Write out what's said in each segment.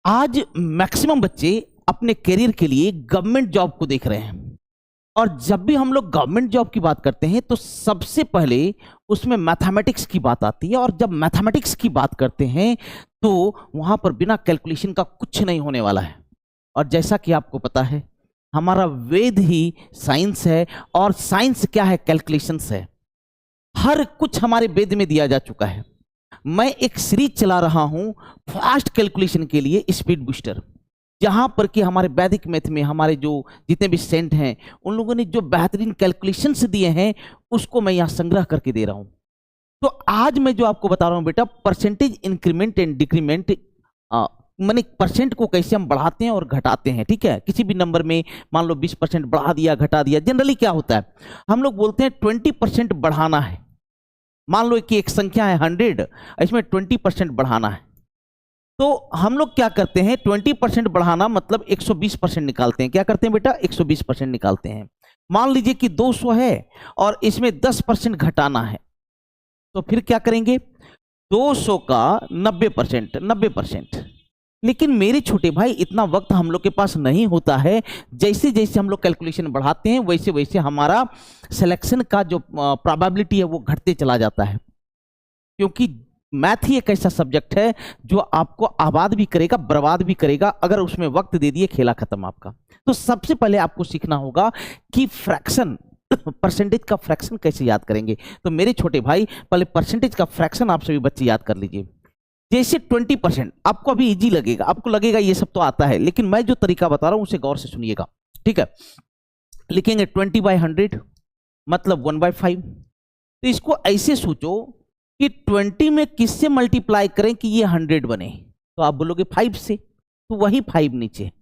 आज मैक्सिमम बच्चे अपने करियर के लिए गवर्नमेंट जॉब को देख रहे हैं। और जब भी हम लोग गवर्नमेंट जॉब की बात करते हैं तो सबसे पहले उसमें मैथमेटिक्स की बात आती है। और जब मैथमेटिक्स की बात करते हैं तो वहां पर बिना कैलकुलेशन का कुछ नहीं होने वाला है। और जैसा कि आपको पता है, हमारा वेद ही साइंस है, और साइंस क्या है? कैलकुलेशंस है। हर कुछ हमारे वेद में दिया जा चुका है। मैं एक सीरीज चला रहा हूं फास्ट कैलकुलेशन के लिए, स्पीड बूस्टर, जहां पर कि हमारे वैदिक मैथ में हमारे जो जितने भी सेंट हैं उन लोगों ने जो बेहतरीन कैलकुलेशंस दिए हैं उसको मैं यहां संग्रह करके दे रहा हूं। तो आज मैं जो आपको बता रहा हूं बेटा, परसेंटेज इंक्रीमेंट एंड डिक्रीमेंट, माने परसेंट को कैसे हम बढ़ाते हैं और घटाते हैं। ठीक है, किसी भी नंबर में मान लो 20% बढ़ा दिया, घटा दिया। जनरली क्या होता है, हम लोग बोलते हैं 20% बढ़ाना है। मान लो कि एक संख्या है 100, इसमें 20% बढ़ाना है। तो हम लोग क्या करते हैं, 20% बढ़ाना मतलब 120% निकालते हैं। क्या करते हैं बेटा? 120% निकालते हैं। मान लीजिए कि 200 है और इसमें 10% घटाना है, तो फिर क्या करेंगे? 200 का 90%, 90%। लेकिन मेरे छोटे भाई, इतना वक्त हम लोग के पास नहीं होता है। जैसे जैसे हम लोग कैलकुलेशन बढ़ाते हैं वैसे वैसे हमारा सिलेक्शन का जो प्रोबेबिलिटी है वो घटते चला जाता है। क्योंकि मैथ ही एक ऐसा सब्जेक्ट है जो आपको आबाद भी करेगा, बर्बाद भी करेगा। अगर उसमें वक्त दे दिए, खेला खत्म आपका। तो सबसे पहले आपको सीखना होगा कि फ्रैक्शन, परसेंटेज का फ्रैक्शन कैसे याद करेंगे। तो मेरे छोटे भाई, पहले परसेंटेज का फ्रैक्शन आप सभी बच्चे याद कर लीजिए। जैसे 20%, आपको अभी इजी लगेगा, आपको लगेगा ये सब तो आता है, लेकिन मैं जो तरीका बता रहा हूं उसे गौर से सुनिएगा। ठीक है, लिखेंगे 20/100 मतलब 1/5। तो इसको ऐसे सोचो कि 20 में किससे मल्टीप्लाई करें कि ये 100 बने? तो आप बोलोगे 5 से, तो वही 5 नीचे।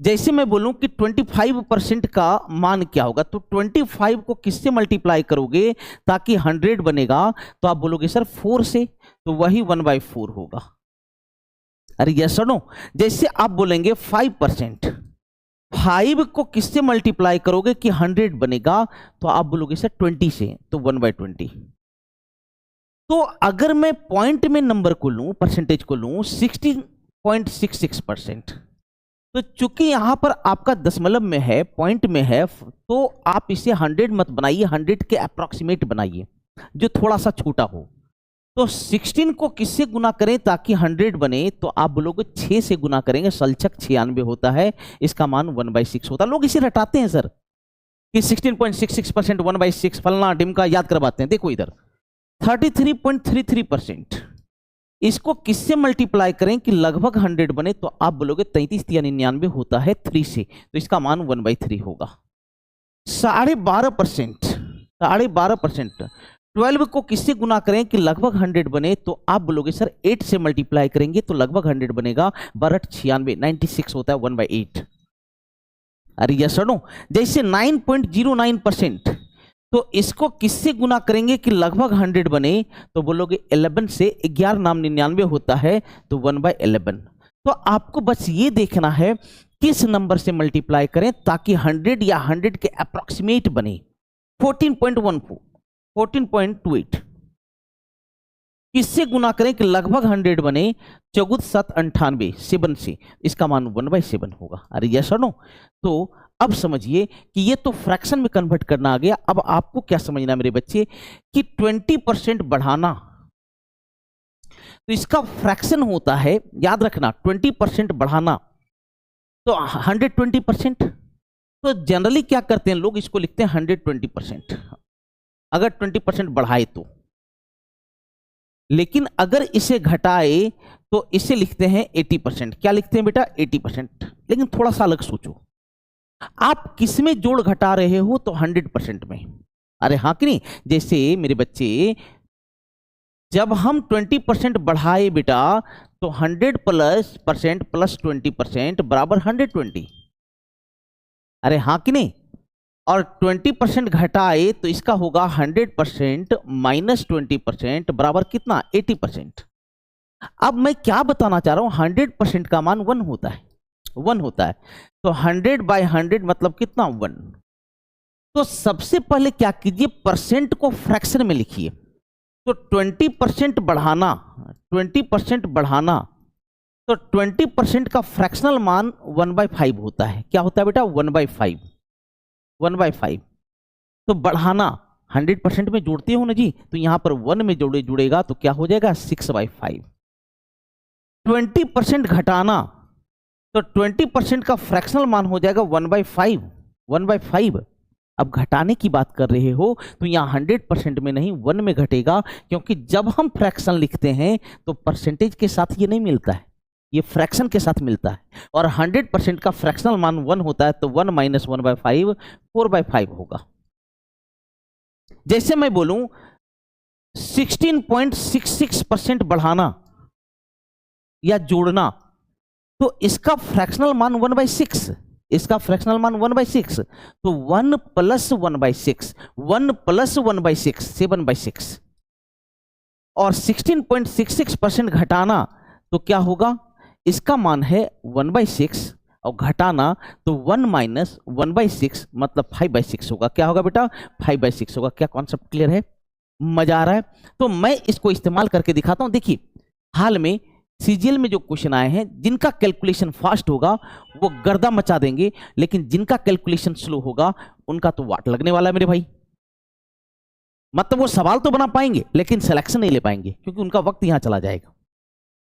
जैसे मैं बोलूं कि 25% का मान क्या होगा, तो 25 को किससे मल्टीप्लाई करोगे ताकि 100 बनेगा? तो आप बोलोगे सर 4 से, तो वही 1/4 होगा। अरे यस और नो? जैसे आप बोलेंगे 5%, 5 को किससे मल्टीप्लाई करोगे कि 100 बनेगा? तो आप बोलोगे सर 20 से, तो 1/20। तो अगर मैं पॉइंट में नंबर को लूं, परसेंटेज को लूं 16.66%, तो चूंकि यहां पर आपका दशमलव में है, पॉइंट में है, तो आप इसे 100 मत बनाइए, 100 के अप्रोक्सीमेट बनाइए जो थोड़ा सा छोटा हो। तो 16 को किससे गुना करें ताकि 100 बने? तो आप बोलोगे 6 से गुना करेंगे, सलचक 96 होता है, इसका मान 1/6 होता है। लोग इसे रटाते हैं सर कि 16.66%, 1/6 फलना ढिमका याद करवाते हैं। देखो इधर 33.33%, इसको किससे मल्टीप्लाई करें कि लगभग 100 बने? तो आप बोलोगे 33 या 99 होता है 3 से, तो इसका मान 1/3 होगा। 12.5%, 12.5%, 12 को किससे गुना करें कि लगभग 100 बने? तो आप बोलोगे सर 8 से मल्टीप्लाई करेंगे तो लगभग 100 बनेगा, 96, 96 होता है 1/8। अरे यस और नो? जैसे 9.09%, तो इसको किससे गुना करेंगे कि लगभग 100 बने? तो बोलोगे 11 से, 11 नाम 99 होता है, तो 1/11। तो आपको बस ये देखना है किस नंबर से मल्टीप्लाई करें ताकि 100 या 100 के अप्रोक्सीमेट बने। 14.14, 14.28 किससे गुना करें कि लगभग 100 बने? 14 7 98, 7 से, इसका मान 1/7 होगा। अरे यस और नो? तो अब समझिए कि ये तो फ्रैक्शन में कन्वर्ट करना आ गया। अब आपको क्या समझना मेरे बच्चे कि 20% बढ़ाना, तो इसका फ्रैक्शन होता है, याद रखना, 20% बढ़ाना तो 120%। तो जनरली क्या करते हैं लोग, इसको लिखते हैं 120% अगर 20% बढ़ाए तो। लेकिन अगर इसे घटाए तो इसे लिखते हैं 80%। क्या लिखते हैं बेटा? 80%। लेकिन थोड़ा सा अलग सोचो, आप किस में जोड़ घटा रहे हो? तो 100% में। अरे हाँ कि नहीं? जैसे मेरे बच्चे, जब हम 20% बढ़ाए बेटा तो 100 प्लस परसेंट प्लस 20% बराबर 120। अरे हाँ कि नहीं? और 20% घटाए तो इसका होगा 100% माइनस 20% बराबर कितना? 80%। अब मैं क्या बताना चाह रहा हूं, 100% का मान 1 होता है, 1 होता है। तो 100/100 मतलब कितना? 1। तो सबसे पहले क्या कीजिए, परसेंट को फ्रैक्शन में लिखिए। तो 20% बढ़ाना, 20% बढ़ाना तो 20% का फ्रैक्शनल मान 1/5 होता है। क्या होता है बेटा? 1/5। 1/5 तो बढ़ाना 100% में जोड़ते हो ना जी, तो यहां पर 1 में जुड़ेगा तो क्या हो जाएगा? 6/5। 20% घटाना, तो 20% का फ्रैक्शनल मान हो जाएगा 1/5। 1/5 अब घटाने की बात कर रहे हो तो यहां 100% में नहीं 1 में घटेगा, क्योंकि जब हम फ्रैक्शन लिखते हैं तो परसेंटेज के साथ ये नहीं मिलता है, ये फ्रैक्शन के साथ मिलता है। और 100% का फ्रैक्शनल मान 1 होता है, तो 1 माइनस 1/5 4/5 होगा। जैसे मैं बोलूं 16.66% बढ़ाना या जोड़ना, तो इसका फ्रैक्शनल मान 1/6, इसका फ्रैक्शनल मान 1/6, तो 1 प्लस 1/6, 1 प्लस 1/6 7/6। और 16.66% घटाना तो क्या होगा? इसका मान है 1/6 और घटाना तो 1 माइनस 1/6 मतलब 5/6 होगा। क्या होगा बेटा? 5/6 होगा। क्या कॉन्सेप्ट क्लियर है? मजा आ रहा है? तो मैं इसको इस्तेमाल करके दिखाता हूं। देखिए हाल में सीजीएल में जो क्वेश्चन आए हैं, जिनका कैलकुलेशन फास्ट होगा वो गर्दा मचा देंगे, लेकिन जिनका कैलकुलेशन स्लो होगा उनका तो वाट लगने वाला है मेरे भाई। मतलब वो सवाल तो बना पाएंगे लेकिन सिलेक्शन नहीं ले पाएंगे, क्योंकि उनका वक्त यहां चला जाएगा।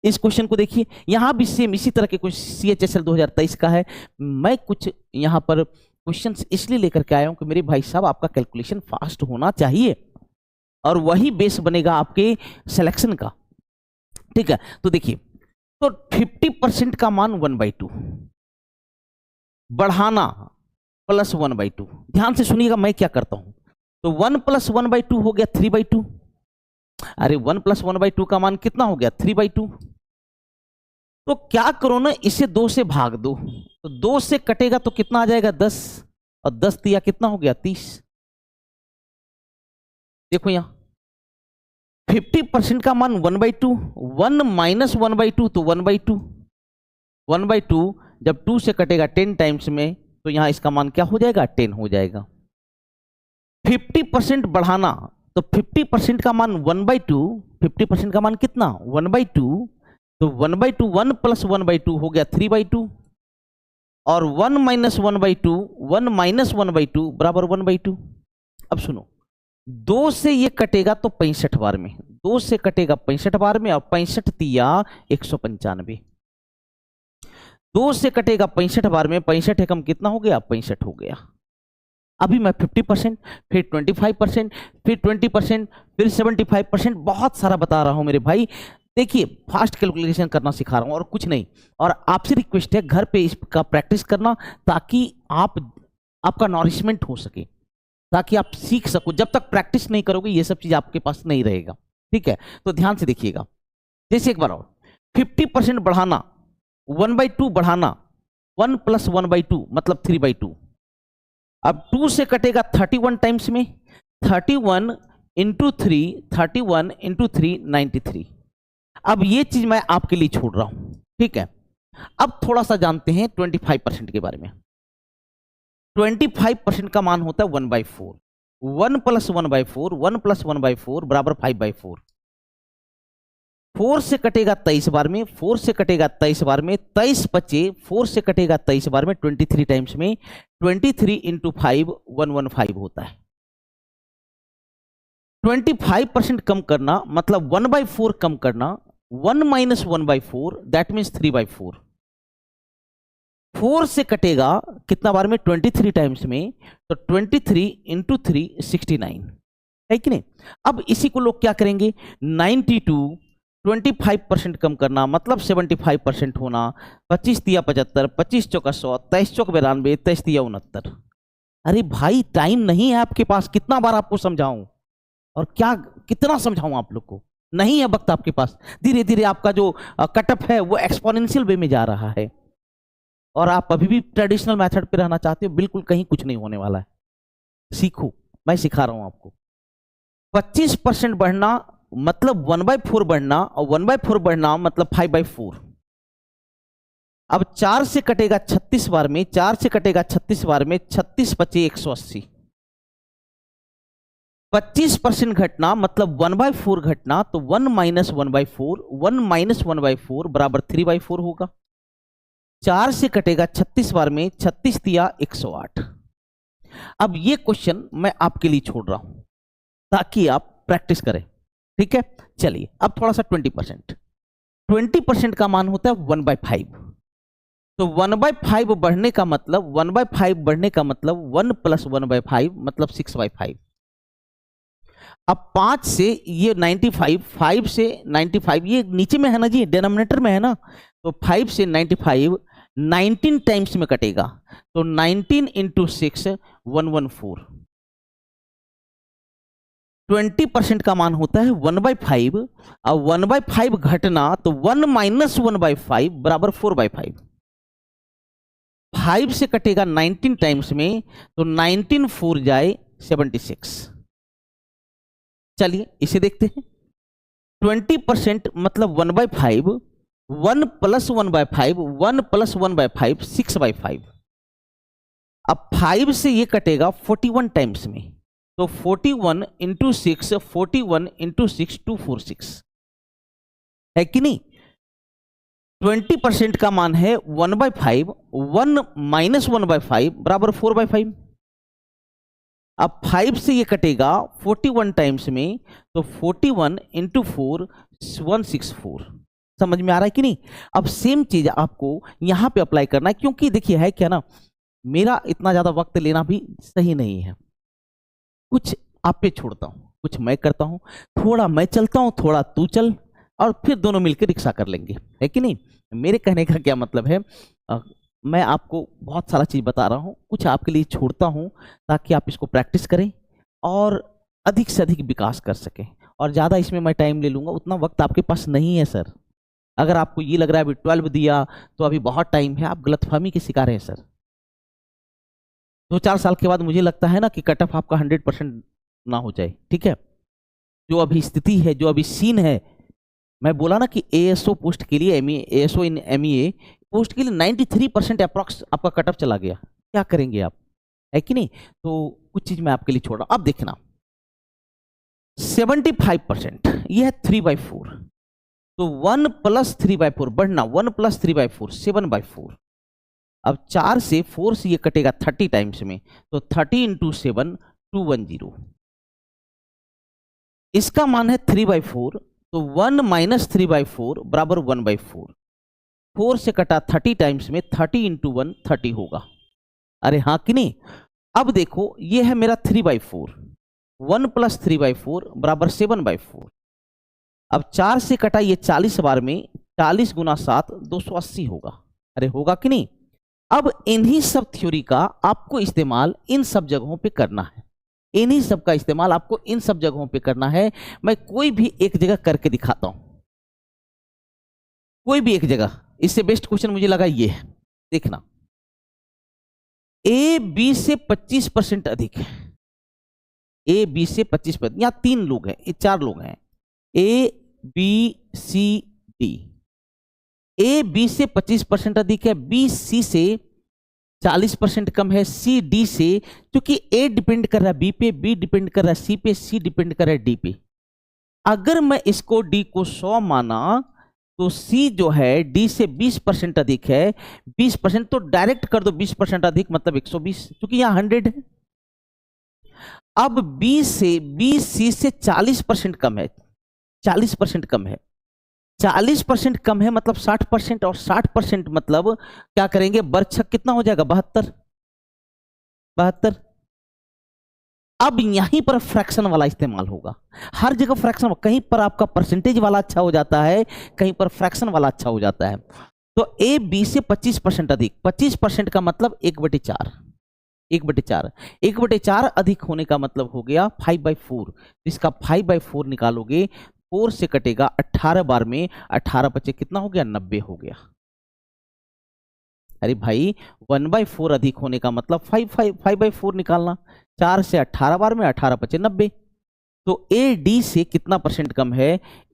इस क्वेश्चन को देखिए, यहां भी सेम इसी तरह के कुछ CHSL 2023 का है। मैं कुछ यहां पर क्वेश्चन इसलिए लेकर के आया हूं कि मेरे भाई साहब आपका कैलकुलेशन फास्ट होना चाहिए और वही बेस बनेगा आपके सिलेक्शन का। ठीक है, तो देखिए, तो 50% का मान 1/2 बढ़ाना प्लस 1/2। ध्यान से सुनिएगा मैं क्या करता हूं। तो 1 प्लस 1/2 हो गया 3/2। अरे 1 प्लस 1/2 का मान कितना हो गया? 3/2। तो क्या करो ना, इसे 2 से भाग दो, तो 2 से कटेगा तो कितना आ जाएगा? 10, और 10 दिया कितना हो गया? 30। देखो यहां 50% का मान 1/2, 1 माइनस 1/2 तो 1/2। 1/2 जब 2 से कटेगा 10 टाइम्स में, तो यहां इसका मान क्या हो जाएगा? 10 हो जाएगा। 50% बढ़ाना, तो 50% का मान 1/2, 50% का मान कितना? 1/2, तो 1/2 1 प्लस 1/2 हो गया 3/2, और 1 माइनस 1/2, 1 माइनस 1/2 बराबर 1/2। अब सुनो, 2 से ये कटेगा तो 65 बार में, 2 से कटेगा 65 बार में, और 65 तिया 195। 2 से कटेगा 65 बार में, 65 एकम कितना हो गया? 65 हो गया। अभी मैं 50%, फिर 25%, फिर 20%, फिर 75%, बहुत सारा बता रहा हूं मेरे भाई। देखिए फास्ट कैलकुलेशन करना सिखा रहा हूं और कुछ नहीं। और आपसे रिक्वेस्ट है घर पे इसका प्रैक्टिस करना, ताकि आपका नॉरिशमेंट हो सके, ताकि आप सीख सको। जब तक प्रैक्टिस नहीं करोगे ये सब चीज आपके पास नहीं रहेगा। ठीक है, तो ध्यान से देखिएगा। जैसे एक बार और 50% बढ़ाना, 1/2 बढ़ाना, 1 प्लस 1/2 मतलब 3/2। अब 2 से कटेगा 31 टाइम्स में, 31 इंटू 3, 31 इंटू 3 93। अब ये चीज मैं आपके लिए छोड़ रहा हूं। ठीक है, अब थोड़ा सा जानते हैं 25% के बारे में। 25% का मान होता है 1/4। 1 प्लस 1/4, 1 प्लस 1/4 बराबर 5/4। 4 से कटेगा 23 बार में, 4 से कटेगा 23 बार में, 23 बचे, 4 से कटेगा 23 बार में 23 टाइम्स में, 23 इंटू 5 115 होता है। 25% कम करना मतलब 1/4 कम करना, 1 माइनस 1/4 दैट मीन्स 3/4। 4 से कटेगा कितना बार में? 23 टाइम्स में, तो 23 इंटू 3 69 है कि नहीं। अब इसी को लोग क्या करेंगे? 92 25% कम करना मतलब 75% होना, 25 तिया 75, 25 चौका 100, 23 चौक 92, 23 तिया 69। अरे भाई टाइम नहीं है आपके पास, कितना बार आपको समझाऊं और क्या कितना समझाऊं आप लोग को? नहीं है वक्त आपके पास। धीरे धीरे आपका जो कटअप है वो एक्सपोनेंशियल वे में जा रहा है, और आप अभी भी ट्रेडिशनल मेथड पे रहना चाहते हो, बिल्कुल कहीं कुछ नहीं होने वाला है। सीखो, मैं सिखा रहा हूं आपको। 25% बढ़ना मतलब 1/4 बढ़ना, और 1/4 बढ़ना मतलब 5/4। अब 4 से कटेगा 36 बार में, 4 से कटेगा 36 बार में, 36 बचे 180। 25% घटना मतलब 1/4 घटना, तो 1 माइनस 1/4, 1 माइनस 1/4 बराबर 3/4 होगा। 4 से कटेगा 36 बार में, 36 दिया 108। अब ये क्वेश्चन मैं आपके लिए छोड़ रहा हूं ताकि आप प्रैक्टिस करें, ठीक है। चलिए अब थोड़ा सा 20%, 20% का मान होता है 1/5। तो 1/5 बढ़ने का मतलब 1/5 बढ़ने का मतलब 1 प्लस 1/5 मतलब 6/5। अब 5 से ये 95, 5 से 95 ये नीचे में है ना जी, डिनोमिनेटर में है ना, तो 5 से 95 19 टाइम्स में कटेगा, तो 19 इंटू 6 114। 20% का मान होता है 1/5, और 1/5 घटना तो 1 माइनस 1/5 बराबर 4/5। 5 से कटेगा 19 टाइम्स में, तो 19 4 जाए 76। चलिए इसे देखते हैं। 20% मतलब 1/5, 1 प्लस 1/5, 1 प्लस 1/5 6/5। अब 5 से ये कटेगा 41 टाइम्स में, तो 41 इंटू 6, 41 इंटू 6 246 है कि नहीं। 20% का मान है 1/5, 1 माइनस 1/5 बराबर 4/5। अब 5 से ये कटेगा 41 टाइम्स में, तो 41 इंटू 4 164। समझ में आ रहा है कि नहीं। अब सेम चीज आपको यहां पे अप्लाई करना है, क्योंकि देखिए है क्या ना, मेरा इतना ज्यादा वक्त लेना भी सही नहीं है। कुछ आप पे छोड़ता हूं, कुछ मैं करता हूं, थोड़ा मैं चलता हूं, थोड़ा तू चल, और फिर दोनों मिलकर रिक्शा कर लेंगे, है कि नहीं। मेरे कहने का क्या मतलब है, मैं आपको बहुत सारा चीज बता रहा हूं, कुछ आपके लिए छोड़ता हूं ताकि आप इसको प्रैक्टिस करें और अधिक से अधिक विकास कर सकें। और ज्यादा इसमें मैं टाइम ले लूंगा, उतना वक्त आपके पास नहीं है सर। अगर आपको ये लग रहा है अभी 12 दिया तो अभी बहुत टाइम है, आप गलतफहमी के शिकार हैं सर। 2-4 साल के बाद मुझे लगता है ना कि कट ऑफ आपका 100% ना हो जाए, ठीक है। जो अभी स्थिति है, जो अभी सीन है, मैं बोला ना कि एएसओ पोस्ट के लिए, एएसओ इन एमईए पोस्ट के लिए 93% अप्रॉक्स आपका कट ऑफ चला गया। क्या करेंगे आप, है कि नहीं। तो कुछ चीज मैं आपके लिए छोड़ रहा हूं। अब देखना 75% ये है 3/4, तो 1 प्लस 3/4 बढ़ना, 1 प्लस 3/4 7/4। अब 4 से 4 से ये कटेगा 30 टाइम्स में, तो 30 इंटू 7 210। इसका मान है 3/4, तो 1 माइनस 3/4 बराबर 1/4। 4 से कटा 30 टाइम्स में, 30 इंटू 1 30 होगा। अरे हाँ कि नहीं। अब देखो ये है मेरा 3/4, 1 प्लस 3/4 बराबर 7/4। अब 4 से कटा ये 40 बार में, 40 गुना 7 280 होगा। अरे होगा कि नहीं। अब इन्हीं सब थ्योरी का आपको इस्तेमाल इन सब जगहों पे करना है, इन्हीं सब का इस्तेमाल आपको इन सब जगहों पे करना है। मैं कोई भी एक जगह करके दिखाता हूं, कोई भी एक जगह। इससे बेस्ट क्वेश्चन मुझे लगा ये है, देखना। ए बी से 25% अधिक है, ए बी से 25%, यहां 3 लोग हैं, ये 4 लोग हैं, A B C D. A B से 25% अधिक है, बी सी से 40% कम है, सी डी से, क्योंकि ए डिपेंड कर रहा है बी पे, बी डिपेंड कर रहा है सी पे, सी डिपेंड कर रहा है डी पे। अगर मैं इसको डी को 100 माना, तो सी जो है डी से 20% अधिक है, 20% तो डायरेक्ट कर दो, 20% अधिक मतलब 120, क्योंकि यहां 100 है। अब बी सी से 40% कम है, 40% कम है, 40% कम है मतलब 60%, और 60% मतलब क्या करेंगे, बरछक कितना हो जाएगा, 72। अब यहीं पर फ्रैक्शन वाला इस्तेमाल होगा, हर जगह फ्रैक्शन, कहीं पर आपका परसेंटेज वाला अच्छा हो जाता है, कहीं पर फ्रैक्शन वाला अच्छा हो जाता है। तो ए बी से 25% अधिक, 25% का मतलब 1/4, 1/4, 1/4 अधिक होने का मतलब हो गया 5/4। इसका 5/4 निकालोगे, 4 से कटेगा 18 बार में, 18 बचे कितना हो गया, 90 हो गया। अरे भाई 1/4 अधिक होने का मतलब 5/4 निकालना, 4 से 18 बार में, 18 बचे 90। तो ए डी से कितना परसेंट कम है,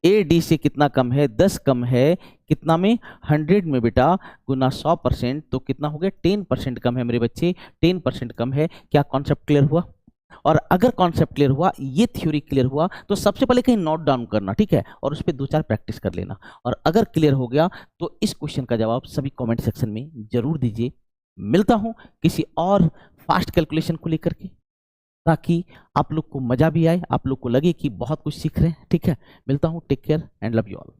ए डी से कितना कम है, 10 कम है, कितना में, 100 में बेटा, गुना 100%, तो कितना हो गया, 10% कम है मेरे बच्चे, 10% कम है। क्या कॉन्सेप्ट क्लियर हुआ। और अगर कॉन्सेप्ट क्लियर हुआ, ये थ्योरी क्लियर हुआ, तो सबसे पहले कहीं नोट डाउन करना, ठीक है, और उस पर 2-4 प्रैक्टिस कर लेना। और अगर क्लियर हो गया तो इस क्वेश्चन का जवाब सभी कमेंट सेक्शन में जरूर दीजिए। मिलता हूं किसी और फास्ट कैलकुलेशन को लेकर के, ताकि आप लोग को मजा भी आए, आप लोग को लगे कि बहुत कुछ सीख रहे हैं। ठीक है, मिलता हूं, take care and love you all.